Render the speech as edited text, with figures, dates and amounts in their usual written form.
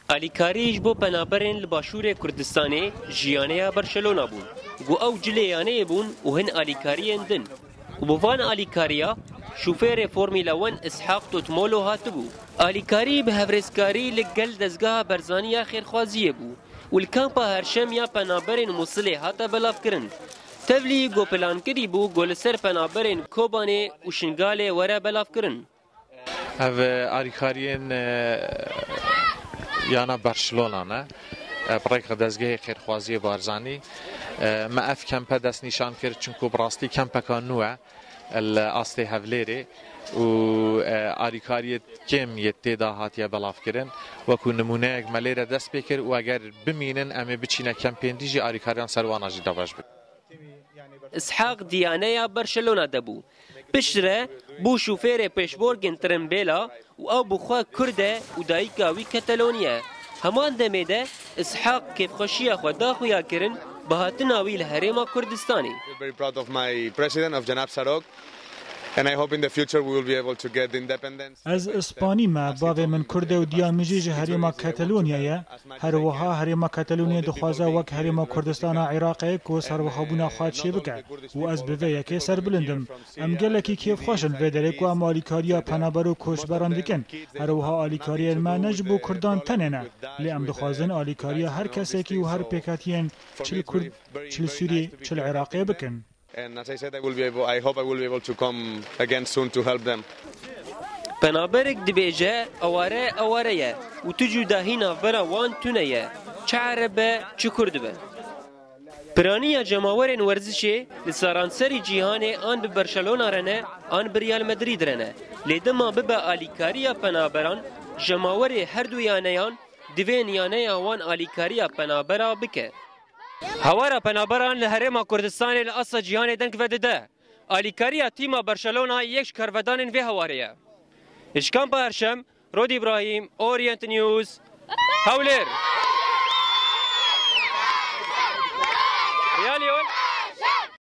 الیکاریش بو پنابرین لباشور کردستانی جیانه برشلونه بون گو او جلیانه بون و هن الیکارین دن و بوان الیکاریا شوفیر فرمیلا 1 اسحاق توتمولو هاتبو الیکاری به هفرسکاری لگل دزگاه برزانی خیرخوازیه بو و الکامپا هرشم یا پنابرین موصله هاتا بلاف کرن تفلی گو پلان کری بو گو لسر پنابرین کوبانه و شنگاله وره بلاف کرن اف الیکارین یانا برشلونه نه برایک دزگاه خیرخوازی بارزانی ما اف کمپا دست نشان کرد چونکو براستی کمپا کانوه الاصلی هفلیری و الیکاریت کم یتیدا هاتیا بلاف کرن و کو نمونه اجمالی دست بکر و اگر بمینن امی بچینه کمپین دیجی الیکاریان سروانه جدا باش بید. اسحاق دیانه برشلونه دبو بشره بو شوفیر پیشبورگن ترمبیلا و او بخوا کرده و دایکاوی کتالونیه همان دمیده اسحاق کیف خوشیه خدا خویا کرن بهاتناوی لهرما کردستانی. Very proud of my president of Janab Sarok and I hope in the future we will be able to get independence. از اسپانی ما باوی من کرده و دیامجی هرما کتالونیه هر وها هرما کتالونیه دخوازه وک هرما کردستان عراقی کو سر وخابونا خاطشی بکه و از بوی که سر بلندم ام گلکی کیف خوشن بدره کو ام الیکاریا پنابرو کوشبران دکن هر وها الیکاریا ما نجبو کردان تننه لی ام دخوازن الیکاریا هر کسی کی و هر پیکاتین چل کرد چل سوری چل عراقی بکن. And as I said, I hope I will be able to come again soon to help them. پنابرک دبیجه اواره و تو جداهی نافبرا وان تونه چه عربه چه کرده به پرانی جماورین ورزشی لسارانسری جیهانه آن به برشلونه رنه آن به ریال مدرید رنه لیدما ببا آلیکاریا پنابران جماوری هر دو یانیان دوین یانه وان آلیکاریا پنابرا بکه هوارا پنابران لهرما کردستان الاصل جهان دنک ودده الیکاریا تیما برشلونه یک کروادان و هواریه اشکان پرشم رود ابراهیم اورینت نیوز هولر ریالیون